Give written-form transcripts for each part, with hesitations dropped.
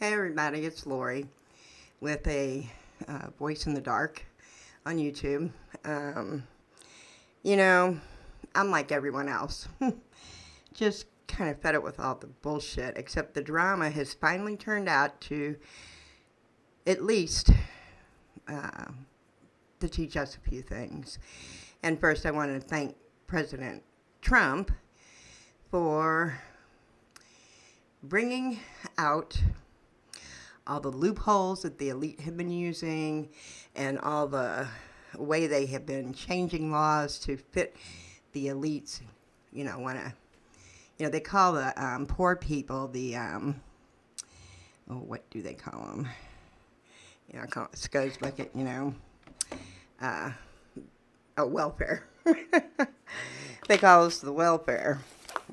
Hey everybody, it's Lori with a voice in the dark on YouTube. Um, you know, I'm like everyone else, just kind of fed up with all the bullshit, except the drama has finally turned out to at least uh, to teach us a few things. And first, I want to thank President Trump for bringing out all the loopholes that the elite have been using and all the way they have been changing laws to fit the elites, they call the poor people what do they call them? I call it Scuzz bucket, welfare. They call us the welfare.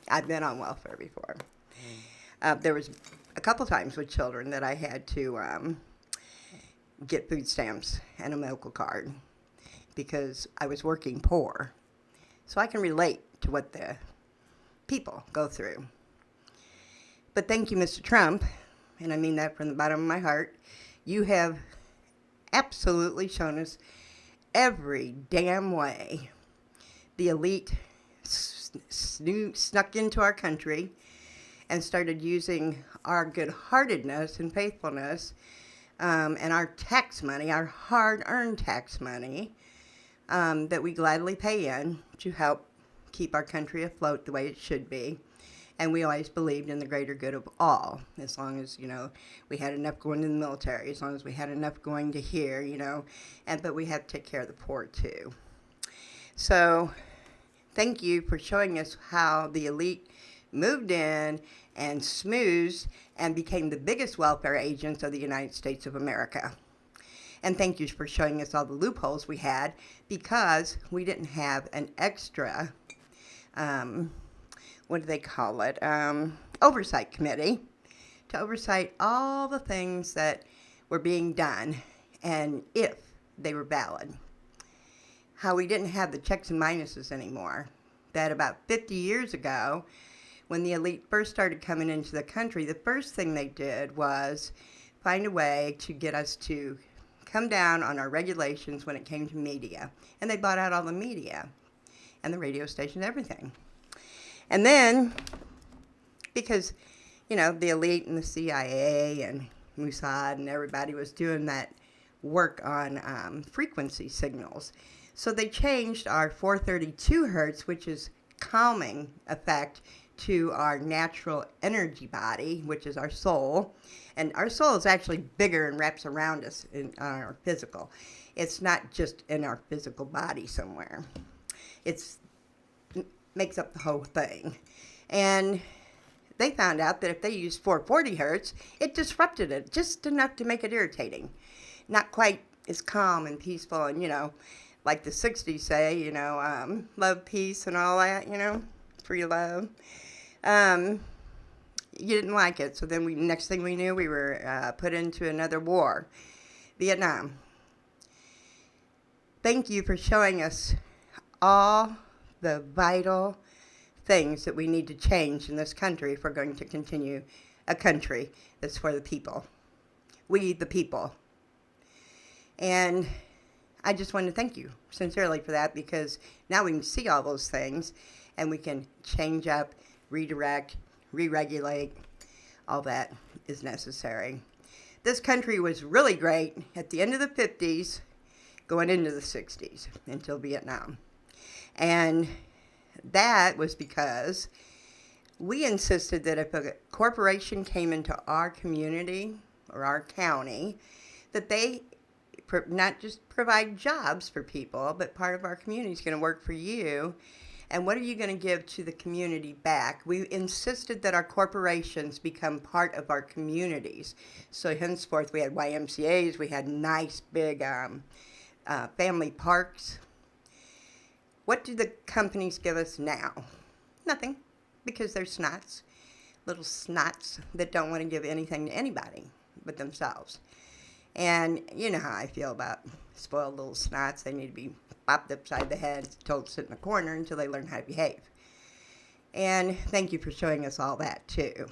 I've been on welfare before. There was a couple times with children that I had to get food stamps and a medical card because I was working poor. So I can relate to what the people go through. But thank you, Mr. Trump, and I mean that from the bottom of my heart. You have absolutely shown us every damn way the elite snuck into our country and started using our good-heartedness and faithfulness and our tax money, our hard-earned tax money that we gladly pay in to help keep our country afloat the way it should be. And we always believed in the greater good of all, as long as, we had enough going to the military, as long as we had enough going to here, but we have to take care of the poor too. So thank you for showing us how the elite moved in and smoothed and became the biggest welfare agents of the United States of America. And thank you for showing us all the loopholes we had because we didn't have an extra, oversight committee to oversight all the things that were being done and if they were valid. How we didn't have the checks and minuses anymore. That about 50 years ago, when the elite first started coming into the country, the first thing they did was find a way to get us to come down on our regulations when it came to media. And they bought out all the media and the radio stations, everything. And then, because, the elite and the CIA and Mossad and everybody was doing that work on frequency signals. So they changed our 432 hertz, which is calming effect, to our natural energy body, which is our soul. And our soul is actually bigger and wraps around us in our physical. It's not just in our physical body somewhere. It makes up the whole thing. And they found out that if they used 440 hertz, it disrupted it just enough to make it irritating. Not quite as calm and peaceful and, like the 60s say, love, peace, and all that, free love. You didn't like it, so then next thing we knew, we were put into another war, Vietnam. Thank you for showing us all the vital things that we need to change in this country if we're going to continue a country that's for the people. We, the people. And I just want to thank you sincerely for that because now we can see all those things and we can change up, redirect, re-regulate. All that is necessary. This country was really great at the end of the 50s, going into the 60s, until Vietnam. And that was because we insisted that if a corporation came into our community or our county, that they not just provide jobs for people, but part of our community is going to work for you. And what are you going to give to the community back? We insisted that our corporations become part of our communities. So henceforth, we had YMCAs, we had nice big family parks. What do the companies give us now? Nothing, because they're snots, little snots that don't want to give anything to anybody but themselves. And you know how I feel about spoiled little snots. They need to be bopped upside the head, told to sit in a corner until they learn how to behave. And thank you for showing us all that too.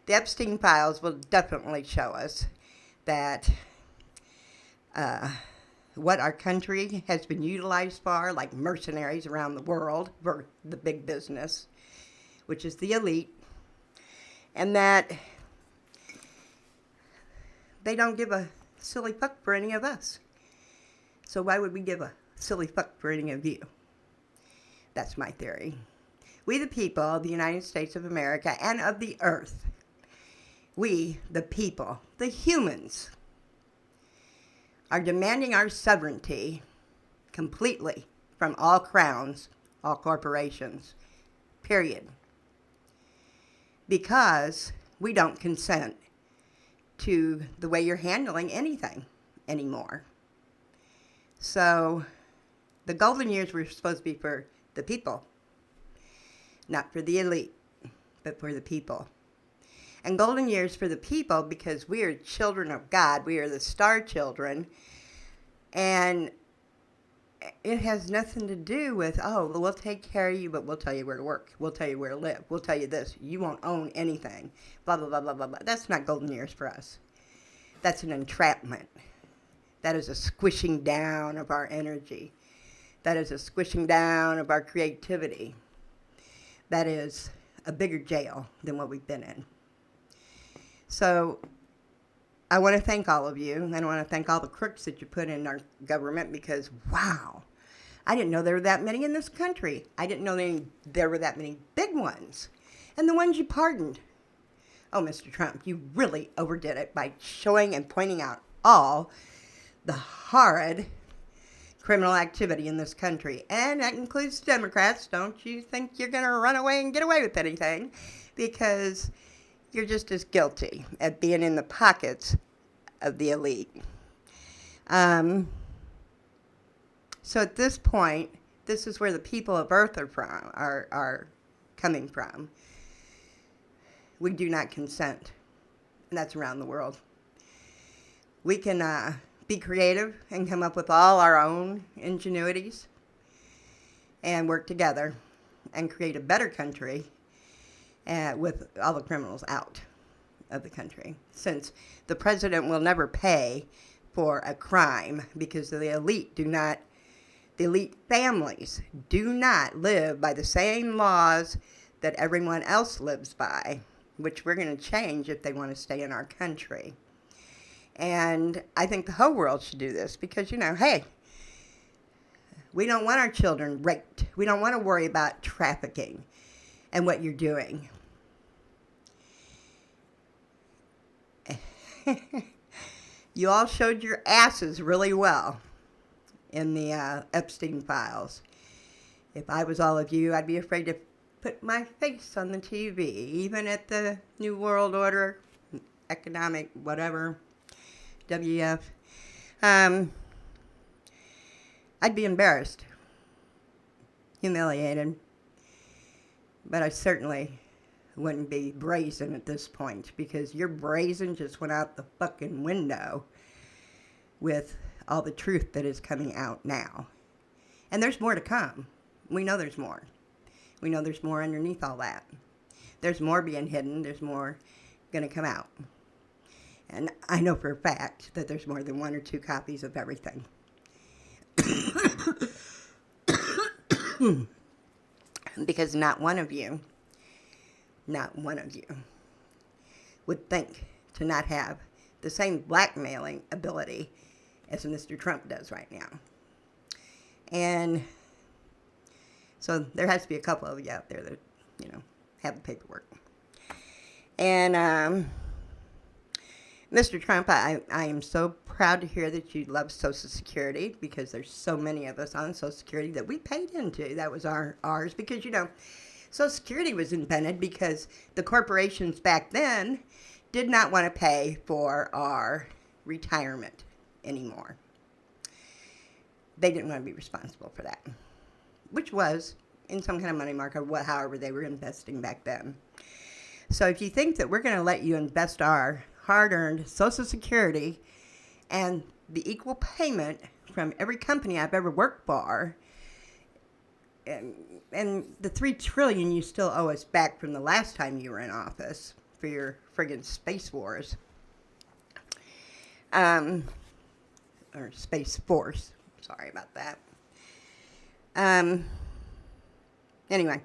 The Epstein files will definitely show us that what our country has been utilized for, like mercenaries around the world, for the big business, which is the elite, and that they don't give a silly fuck for any of us. So why would we give a silly fuck for any of you? That's my theory. We the people of the United States of America and of the earth, we the people, the humans, are demanding our sovereignty completely from all crowns, all corporations, period. Because we don't consent to the way you're handling anything anymore. So the golden years were supposed to be for the people, not for the elite, but for the people. And golden years for the people because we are children of God. We are the star children. And it has nothing to do with, oh, well, we'll take care of you, but we'll tell you where to work. We'll tell you where to live. We'll tell you this. You won't own anything. Blah, blah, blah, blah, blah, blah. That's not golden years for us. That's an entrapment. That is a squishing down of our energy. That is a squishing down of our creativity. That is a bigger jail than what we've been in. So I want to thank all of you, and I want to thank all the crooks that you put in our government because, wow, I didn't know there were that many in this country. I didn't know there were that many big ones. And the ones you pardoned. Oh, Mr. Trump, you really overdid it by showing and pointing out all the horrid criminal activity in this country. And that includes Democrats. Don't you think you're going to run away and get away with anything, because you're just as guilty at being in the pockets of the elite. So at this point, this is where the people of Earth are coming from. We do not consent, and that's around the world. We can be creative and come up with all our own ingenuities and work together and create a better country with all the criminals out of the country, since the president will never pay for a crime because the elite families do not live by the same laws that everyone else lives by, which we're going to change if they want to stay in our country. And I think the whole world should do this because, hey, we don't want our children raped. We don't want to worry about trafficking and what you're doing. You all showed your asses really well in the Epstein files. If I was all of you, I'd be afraid to put my face on the TV, even at the New World Order, economic, whatever, WF. I'd be embarrassed, humiliated, but I certainly wouldn't be brazen at this point, because your brazen just went out the fucking window with all the truth that is coming out now. And there's more to come. We know there's more. We know there's more underneath all that. There's more being hidden. There's more going to come out. And I know for a fact that there's more than 1 or 2 copies of everything. Because not one of you would think to not have the same blackmailing ability as Mr. Trump does right now. And so there has to be a couple of you out there that, have the paperwork. And Mr. Trump, I am so proud to hear that you love Social Security, because there's so many of us on Social Security that we paid into. That was ours because, Social Security was invented because the corporations back then did not want to pay for our retirement anymore. They didn't want to be responsible for that, which was in some kind of money market, however they were investing back then. So if you think that we're going to let you invest our hard-earned Social Security and the equal payment from every company I've ever worked for, and the $3 trillion you still owe us back from the last time you were in office, for your friggin' space wars. Or Space Force. Sorry about that. Anyway,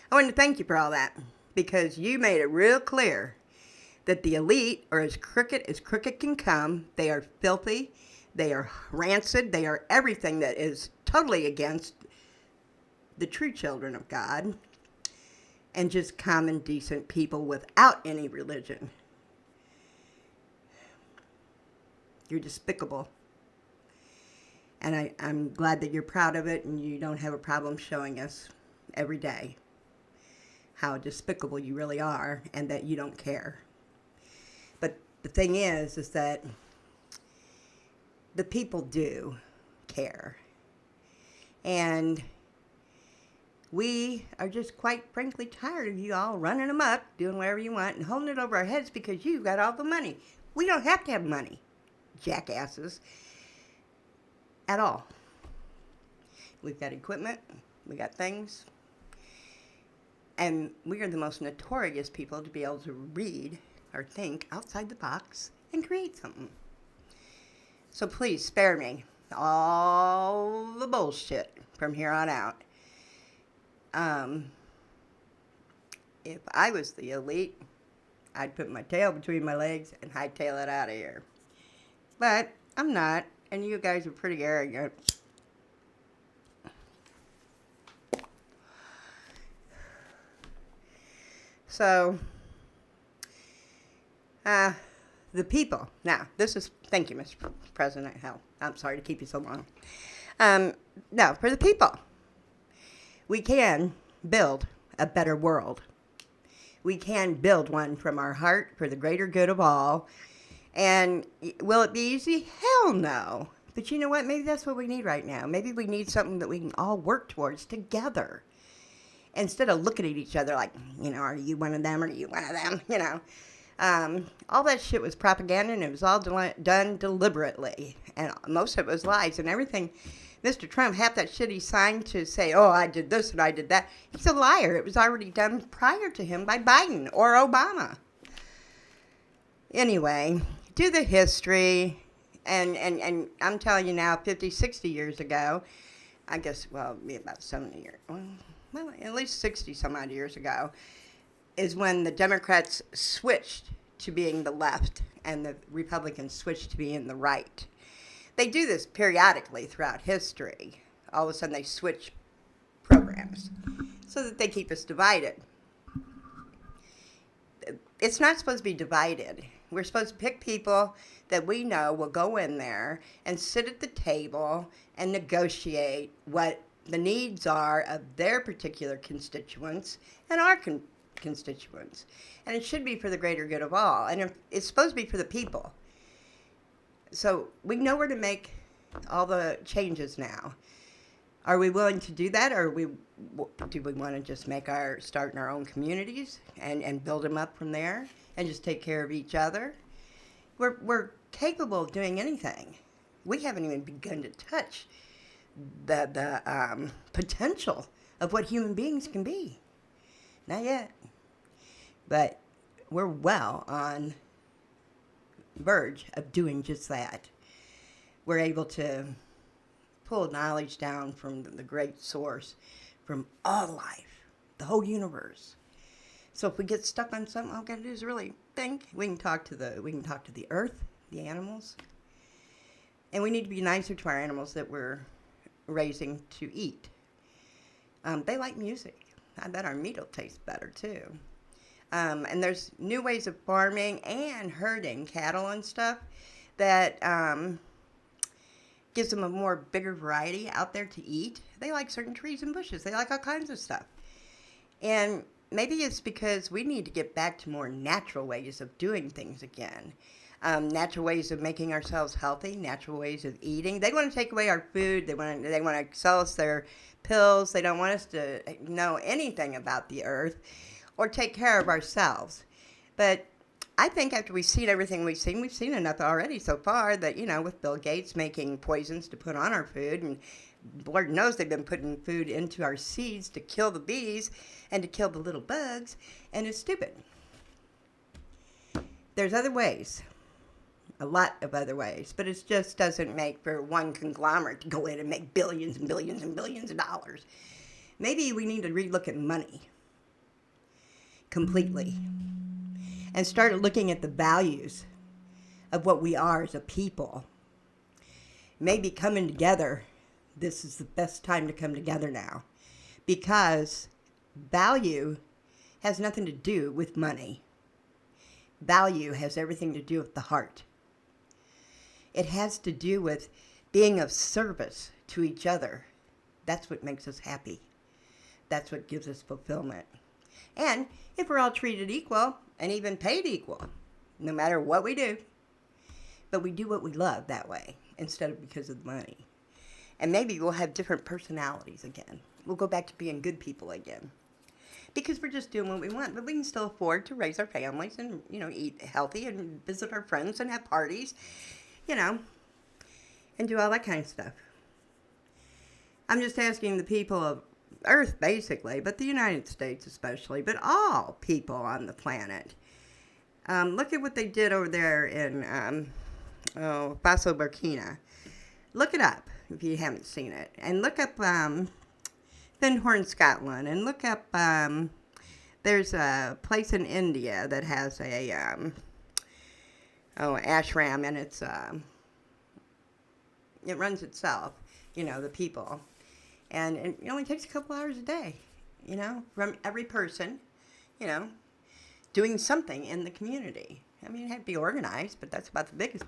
I wanted to thank you for all that, because you made it real clear that the elite are as crooked can come. They are filthy. They are rancid. They are everything that is totally against the true children of God and just common, decent people without any religion. You're despicable. And I'm glad that you're proud of it and you don't have a problem showing us every day how despicable you really are and that you don't care. But the thing is that the people do care. And we are just quite frankly tired of you all running amok, doing whatever you want, and holding it over our heads because you've got all the money. We don't have to have money, jackasses, at all. We've got equipment, we got things, and we are the most notorious people to be able to read or think outside the box and create something. So please spare me all the bullshit from here on out. If I was the elite, I'd put my tail between my legs and hightail it out of here. But I'm not, and you guys are pretty arrogant. So, the people. Now, thank you, Mr. President. Hell, I'm sorry to keep you so long. No, for the people. We can build a better world. We can build one from our heart for the greater good of all. And will it be easy? Hell no. But you know what? Maybe that's what we need right now. Maybe we need something that we can all work towards together. Instead of looking at each other like, are you one of them or are you one of them? All that shit was propaganda, and it was all done deliberately. And most of it was lies and everything. Mr. Trump, half that shit he signed to say, oh, I did this and I did that. He's a liar. It was already done prior to him by Biden or Obama. Anyway, do the history. And I'm telling you now, 50, 60 years ago, I guess, about 70 years, well, at least 60 some odd years ago, is when the Democrats switched to being the left and the Republicans switched to being the right. They do this periodically throughout history. All of a sudden they switch programs so that they keep us divided. It's not supposed to be divided. We're supposed to pick people that we know will go in there and sit at the table and negotiate what the needs are of their particular constituents and our constituents. And it should be for the greater good of all. And it's supposed to be for the people. So we know where to make all the changes now. Are we willing to do that, or do we want to just start in our own communities and build them up from there and just take care of each other? We're capable of doing anything. We haven't even begun to touch the potential of what human beings can be. Not yet. But we're well on verge of doing just that. We're able to pull knowledge down from the great source, from all life, the whole universe. So if we get stuck on something, all we gotta do is really think. We can talk to the earth, the animals, and we need to be nicer to our animals that we're raising to eat. They like music. I bet our meat will taste better too. And there's new ways of farming and herding cattle and stuff that gives them a more bigger variety out there to eat. They like certain trees and bushes. They like all kinds of stuff. And maybe it's because we need to get back to more natural ways of doing things again. Natural ways of making ourselves healthy, natural ways of eating. They want to take away our food. They want to sell us their pills. They don't want us to know anything about the earth or take care of ourselves. But I think after we've seen everything we've seen enough already so far that, with Bill Gates making poisons to put on our food, and Lord knows they've been putting food into our seeds to kill the bees and to kill the little bugs, and it's stupid. There's other ways, a lot of other ways, but it just doesn't make for one conglomerate to go in and make billions and billions and billions of dollars. Maybe we need to relook at money completely and start looking at the values of what we are as a people. Maybe coming together, this is the best time to come together now, because value has nothing to do with money. Value has everything to do with the heart. It has to do with being of service to each other. That's what makes us happy. That's what gives us fulfillment. And if we're all treated equal and even paid equal, no matter what we do, but we do what we love that way instead of because of the money. And maybe we'll have different personalities again. We'll go back to being good people again. Because we're just doing what we want, but we can still afford to raise our families and, eat healthy and visit our friends and have parties, and do all that kind of stuff. I'm just asking the people of Earth, basically, but the United States especially, but all people on the planet. Look at what they did over there in Faso, Burkina. Look it up if you haven't seen it. And look up Findhorn, Scotland. And look up, there's a place in India that has a ashram, and it runs itself, the people. And it only takes a couple hours a day, from every person, doing something in the community. I mean, it had to be organized, but that's about the biggest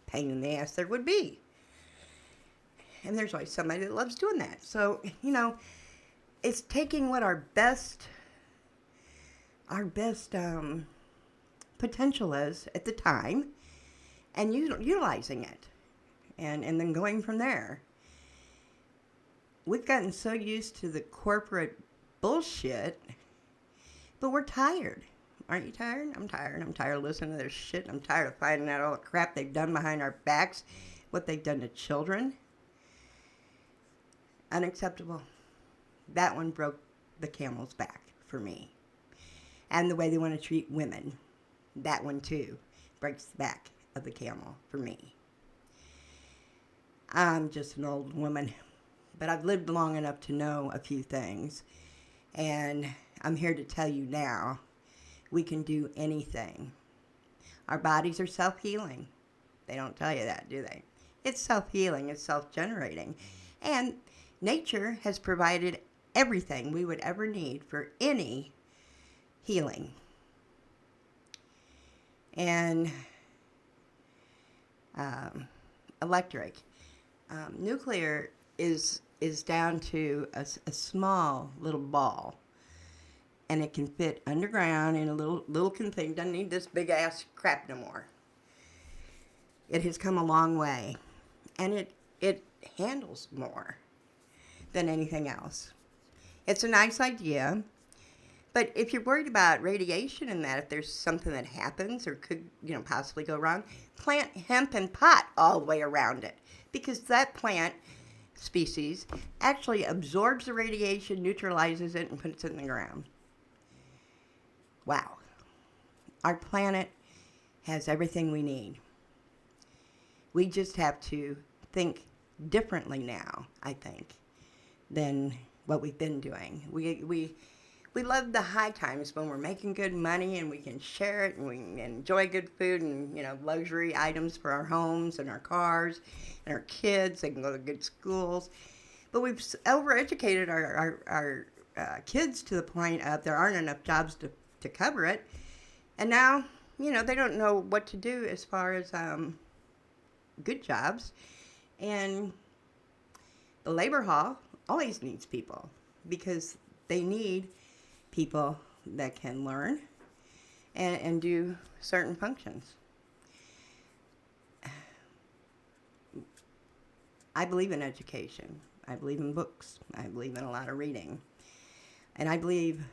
pain in the ass there would be. And there's always somebody that loves doing that. So, it's taking what our best potential is at the time and utilizing it and then going from there. We've gotten so used to the corporate bullshit, but we're tired. Aren't you tired? I'm tired. I'm tired of listening to their shit. I'm tired of finding out all the crap they've done behind our backs, what they've done to children. Unacceptable. That one broke the camel's back for me. And the way they want to treat women, that one too breaks the back of the camel for me. I'm just an old woman, but I've lived long enough to know a few things. And I'm here to tell you now, we can do anything. Our bodies are self-healing. They don't tell you that, do they? It's self-healing. It's self-generating. And nature has provided everything we would ever need for any healing. And electric. Nuclear is down to a small little ball. And it can fit underground in a little thing. Doesn't need this big ass crap no more. It has come a long way. And it handles more than anything else. It's a nice idea. But if you're worried about radiation and that, if there's something that happens or could, possibly go wrong, plant hemp and pot all the way around it. Because that plant species actually absorbs the radiation, neutralizes it, and puts it in the ground. Wow. Our planet has everything we need. We just have to think differently now, I think, than what we've been doing. We love the high times when we're making good money and we can share it and we can enjoy good food and, luxury items for our homes and our cars and our kids. They can go to good schools. But we've overeducated our kids to the point of there aren't enough jobs to cover it. And now, they don't know what to do as far as good jobs. And the labor hall always needs people because they need people that can learn and do certain functions. I believe in education. I believe in books. I believe in a lot of reading. And I believe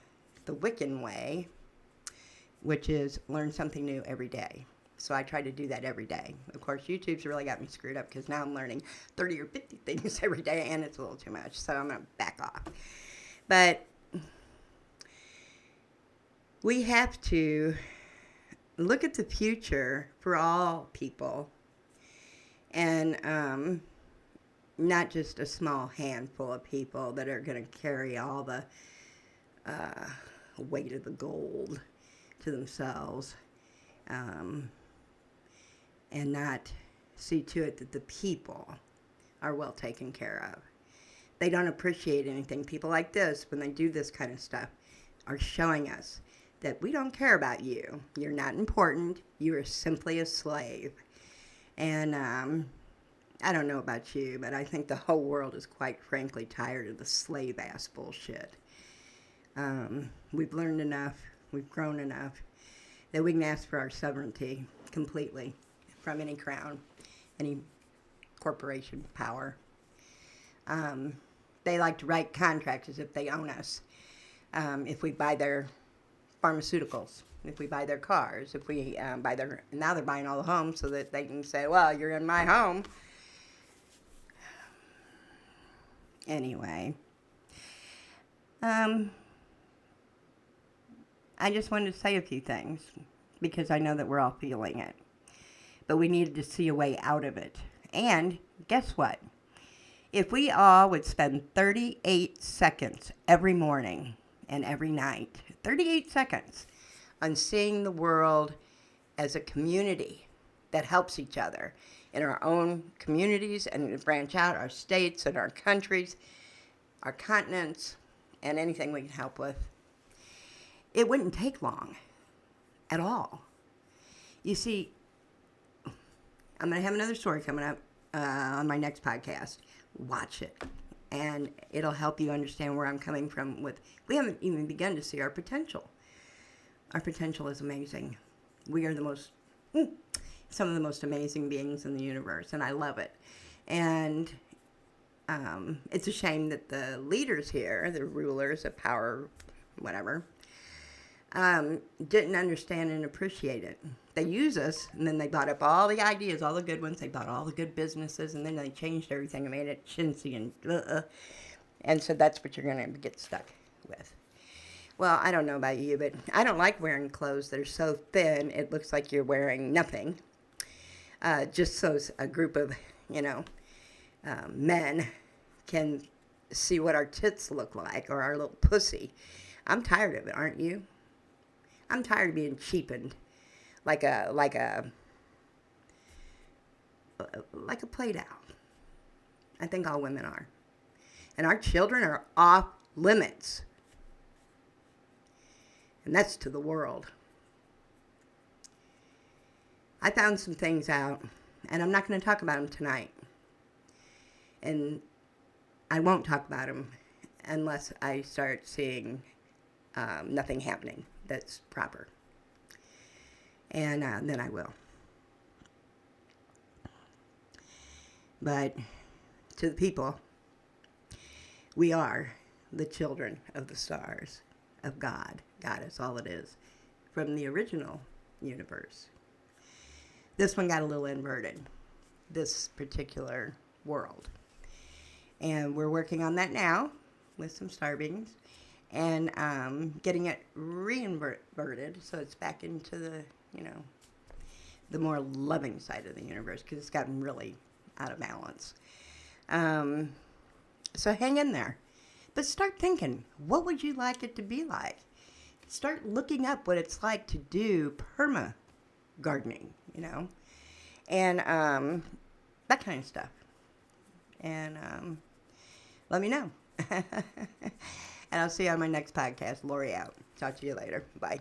the Wiccan way, which is learn something new every day. So I try to do that every day. Of course, YouTube's really got me screwed up because now I'm learning 30 or 50 things every day, and it's a little too much, so I'm going to back off. But we have to look at the future for all people, and not just a small handful of people that are going to carry all the weight of the gold to themselves, and not see to it that the people are well taken care of. They don't appreciate anything. People like this, when they do this kind of stuff, are showing us that we don't care about you. You're not important. You are simply a slave. And I don't know about you, but I think the whole world is quite frankly tired of the slave-ass bullshit. We've learned enough. We've grown enough that we can ask for our sovereignty completely from any crown, any corporation power. They like to write contracts as if they own us. If we buy their pharmaceuticals, if we buy their cars, if we buy their, now they're buying all the homes so that they can say, well, you're in my home. Anyway, I just wanted to say a few things because I know that we're all feeling it. But we needed to see a way out of it. And guess what? If we all would spend 38 seconds every morning and every night, 38 seconds, on seeing the world as a community that helps each other in our own communities and branch out our states and our countries, our continents, and anything we can help with, it wouldn't take long at all. You see, I'm going to have another story coming up on my next podcast. Watch it, and it'll help you understand where I'm coming from with, we haven't even begun to see our potential. Our potential is amazing. We are some of the most amazing beings in the universe, and I love it. And it's a shame that the leaders here, the rulers of power, whatever, didn't understand and appreciate it. They use us, and then they bought up all the ideas, all the good ones. They bought all the good businesses, and then they changed everything and made it chintzy and so that's what you're going to get stuck with. Well, I don't know about you, but I don't like wearing clothes that are so thin it looks like you're wearing nothing. Just so a group of, men can see what our tits look like or our little pussy. I'm tired of it, aren't you? I'm tired of being cheapened like a play doll. I think all women are. And our children are off limits. And that's to the world. I found some things out, and I'm not going to talk about them tonight. And I won't talk about them unless I start seeing nothing happening that's proper. And then I will. But to the people, we are the children of the stars, of God. God is all it is, from the original universe. This one got a little inverted, this particular world. And we're working on that now with some star beings and getting it reinverted so it's back into the, the more loving side of the universe, because it's gotten really out of balance. So hang in there. But start thinking, what would you like it to be like? Start looking up what it's like to do perma gardening, and that kind of stuff. And let me know. And I'll see you on my next podcast. Lori out. Talk to you later. Bye.